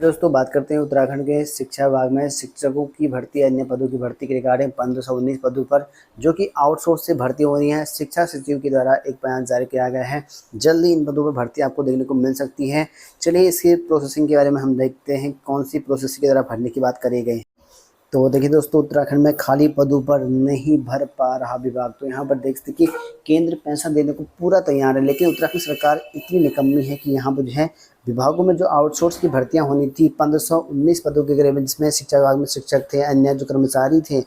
दोस्तों बात करते हैं उत्तराखंड के शिक्षा विभाग में शिक्षकों की भर्ती अन्य पदों की भर्ती के रिगार्डिंग 1519 पदों पर जो कि आउटसोर्स से भर्ती हो रही है। शिक्षा सचिव के द्वारा एक बयान जारी किया गया है। जल्दी इन पदों पर भर्ती आपको देखने को मिल सकती है। चलिए इसकी प्रोसेसिंग के बारे में हम देखते हैं कौन सी प्रोसेसिंग के द्वारा भरने की बात करी गई। तो देखिए दोस्तों, उत्तराखंड में खाली पदों पर नहीं भर पा रहा विभाग। तो यहाँ पर देख सकते कि केंद्र पेंशन देने को पूरा तैयार है, लेकिन उत्तराखंड सरकार इतनी निकम्मी है कि यहाँ पर जो है विभागों में जो आउटसोर्स की भर्तियां होनी थी 1519 पदों के करीब, जिसमें शिक्षा विभाग में शिक्षक थे, अन्य जो कर्मचारी थे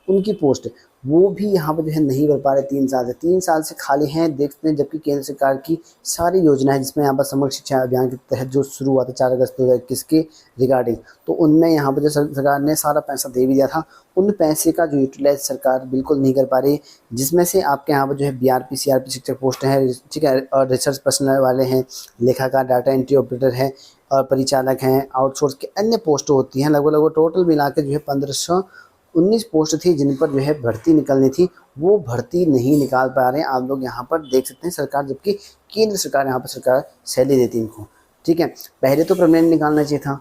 उनकी पोस्ट, वो भी यहाँ पर जो है नहीं भर पा रहे। 3 साल से खाली हैं देखते हैं। जबकि केंद्र सरकार की सारी योजनाएं, जिसमें यहाँ पर समग्र शिक्षा अभियान के तहत जो शुरू हुआ था 4 अगस्त 2021 के रिगार्डिंग, तो उनमें यहाँ पर जो सरकार ने सारा पैसा दे भी दिया था, उन पैसे का जो यूटिलाइज सरकार बिल्कुल नहीं कर पा रही। जिसमें से आपके यहाँ पर जो है बीआरपी सीआरपी शिक्षक पोस्ट हैं, ठीक है, और रिसर्च पर्सनल वाले हैं, लेखाकार, डाटा एंट्री ऑपरेटर है और परिचालक हैं। आउटसोर्स के अन्य पोस्ट होती हैं, लगभग टोटल मिला के जो है 1519 पोस्ट थी जिन पर जो है भर्ती निकलनी थी, वो भर्ती नहीं निकाल पा रहे हैं। आप लोग यहाँ पर देख सकते हैं सरकार, जबकि केंद्र सरकार यहाँ पर सरकार सैलरी देती है इनको, ठीक है। पहले तो परमानेंट निकालना चाहिए था,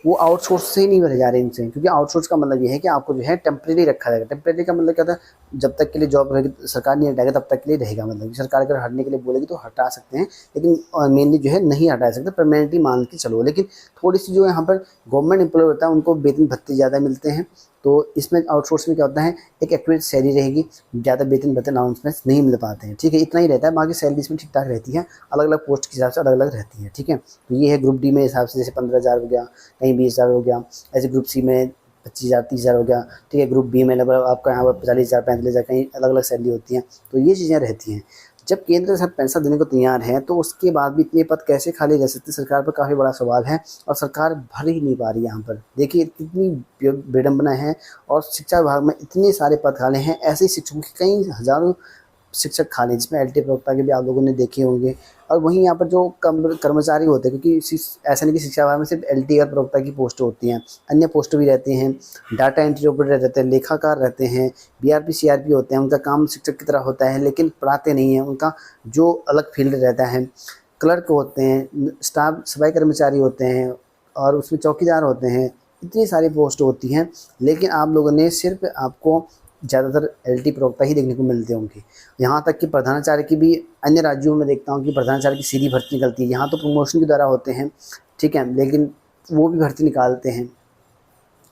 वो आउटसोर्स से ही नहीं भरे जा रहे इनसे, क्योंकि आउटसोर्स का मतलब ये है कि आपको जो है टेम्परेरी रखा जाएगा। टेम्परेरी का मतलब क्या था, जब तक के लिए जॉब रहेगी, सरकार नहीं हटाएगा तब तक के लिए रहेगा। मतलब सरकार अगर हटने के लिए बोलेगी तो हटा सकते हैं, लेकिन मेनली जो है नहीं हटा सकते, परमानेंटली मान के चलो। लेकिन थोड़ी सी जो यहाँ पर गवर्नमेंट एम्प्लॉय होता है उनको वेतन भत्ते ज़्यादा मिलते हैं। तो इसमें आउटसोर्स में क्या होता है, एक एक्यूरेट सैलरी रहेगी, ज़्यादा वेतन भत्ते अनाउंसमेंट्स नहीं मिल पाते हैं, ठीक है, इतना ही रहता है। बाकी सैलरी इसमें ठीक ठाक रहती है, अलग अलग पोस्ट के हिसाब से अलग अलग रहती है, ठीक है। तो ये है ग्रुप डी में हिसाब से, जैसे 15,000 हो गया, कहीं 20,000 हो गया, ऐसे ग्रुप सी में 25,000 30,000 हो गया, ठीक है। ग्रुप बी में लगभग आपका यहाँ पर 40,000 45,000 कहीं अलग अलग सैलरी होती हैं। तो ये चीज़ें रहती हैं। जब केंद्र सरकार पैसा देने को तैयार है तो उसके बाद भी इतने पद कैसे खाली रह सकते, सरकार पर काफ़ी बड़ा सवाल है। और सरकार भर ही नहीं पा रही। यहाँ पर देखिए कितनी विडम्बना है। और शिक्षा विभाग में इतने सारे पद खाली हैं, ऐसे ही शिक्षकों की कई हज़ारों शिक्षक खाली, जिसमें एलटी प्रवक्ता के भी आप लोगों ने देखे होंगे। और वहीं यहाँ पर जो कर्मचारी होते हैं, क्योंकि ऐसा नहीं कि शिक्षा विभाग में सिर्फ एलटी और प्रवक्ता की पोस्ट होती हैं, अन्य पोस्ट भी रहती हैं, डाटा एंट्री ऑपरेटर रहते हैं, लेखाकार रहते हैं, बीआरपी सीआरपी होते हैं। उनका काम शिक्षक की तरह होता है, लेकिन पढ़ाते नहीं हैं, उनका जो अलग फील्ड रहता है। क्लर्क होते हैं, स्टाफ सफाई कर्मचारी होते हैं, और उसमें चौकीदार होते हैं। इतनी सारी पोस्ट होती हैं, लेकिन आप लोगों ने सिर्फ आपको ज़्यादातर एलटी प्रवक्ता ही देखने को मिलते होंगे। यहाँ तक कि प्रधानाचार्य की भी अन्य राज्यों में देखता हूँ कि प्रधानाचार्य की सीधी भर्ती निकलती है। यहाँ तो प्रमोशन के द्वारा होते हैं, ठीक है, लेकिन वो भी भर्ती निकालते हैं।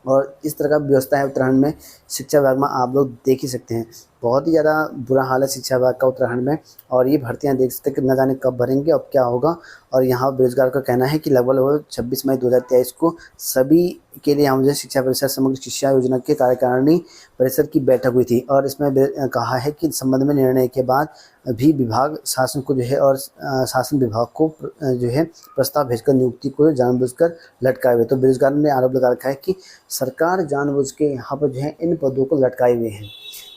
और इस तरह का व्यवस्था है उत्तराखंड में शिक्षा विभाग में, आप लोग देख ही सकते हैं। बहुत ही ज़्यादा बुरा हाल है शिक्षा विभाग का उत्तराखंड में। और ये भर्तियां देख सकते हैं कि न जाने कब भरेंगे, अब क्या होगा। और यहाँ बेरोजगार का कहना है कि लगभग 26 मई 2023 को सभी के लिए यहाँ शिक्षा परिषद समग्र शिक्षा योजना के कार्यकारिणी परिषद की बैठक हुई थी। और इसमें कहा है कि संबंध में निर्णय के बाद भी विभाग शासन को जो है, और शासन विभाग को जो है प्रस्ताव भेजकर नियुक्ति को जानबूझकर लटकाए हुए। तो बेरोजगारों ने आरोप लगा रखा है कि सरकार जानबूझ के यहाँ पर जो है इन पदों को लटकाए हुए हैं।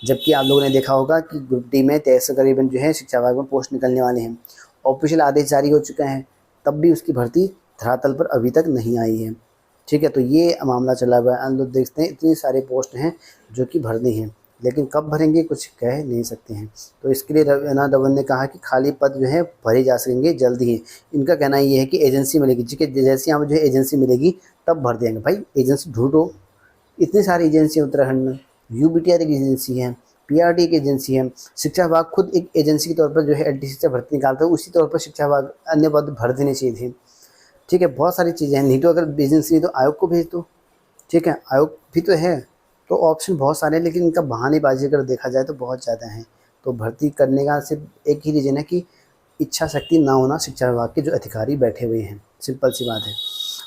जबकि आप लोगों ने देखा होगा कि ग्रुप डी में 23 करीबन जो है शिक्षा विभाग में पोस्ट निकलने वाले हैं। ऑफिशियल आदेश जारी हो चुका है, तब भी उसकी भर्ती धरातल पर अभी तक नहीं आई है, ठीक है। तो ये मामला चला हुआ है। हम लोग देखते हैं इतने सारे पोस्ट हैं जो कि भरनी हैं, लेकिन कब भरेंगे कुछ कह नहीं सकते हैं। तो इसके लिए रवीना धवन ने कहा कि खाली पद जो है भरे जा सकेंगे जल्द ही। इनका कहना ये है कि एजेंसी मिलेगी, ठीक है, जैसे यहाँ जो है एजेंसी मिलेगी तब भर देंगे। भाई एजेंसी ढूंढो, इतनी सारी एजेंसी उत्तराखंड में। यूबीटीआर एक एजेंसी है, पीआरटी एक एजेंसी है, शिक्षा विभाग खुद एक एजेंसी के तौर पर जो है एलटीसी से भर्ती निकालता है, उसी तौर पर शिक्षा विभाग अन्य पद भर देने चाहिए थे, ठीक है। बहुत सारी चीज़ें हैं। नहीं तो अगर एजेंसी नहीं तो आयोग को भेज दो, ठीक है, आयोग भी तो है। तो ऑप्शन बहुत सारे हैं, लेकिन इनका बहानेबाजी अगर देखा जाए तो बहुत ज़्यादा है। तो भर्ती करने का सिर्फ एक ही रीज़न है कि इच्छा शक्ति ना होना शिक्षा विभाग के जो अधिकारी बैठे हुए हैं, सिंपल सी बात है।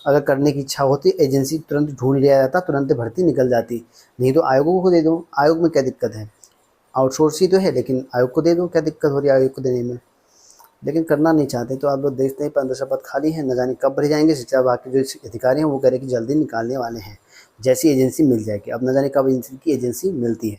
अगर करने की इच्छा होती एजेंसी तुरंत ढूंढ लिया जाता, तुरंत भर्ती निकल जाती। नहीं तो आयोगों को दे दो, आयोग में क्या दिक्कत है, आउटसोर्स ही तो है, लेकिन आयोग को दे दो, क्या दिक्कत हो रही है आयोग को देने में। लेकिन करना नहीं चाहते। तो आप लोग देखते हैं 1500 पद खाली हैं, न जाने कब भरे जाएंगे। शिक्षा विभाग के जो अधिकारी हैं वो कह रहे हैं कि जल्दी निकालने वाले हैं, जैसी एजेंसी मिल जाएगी। अब न जाने कब एजेंसी मिलती है।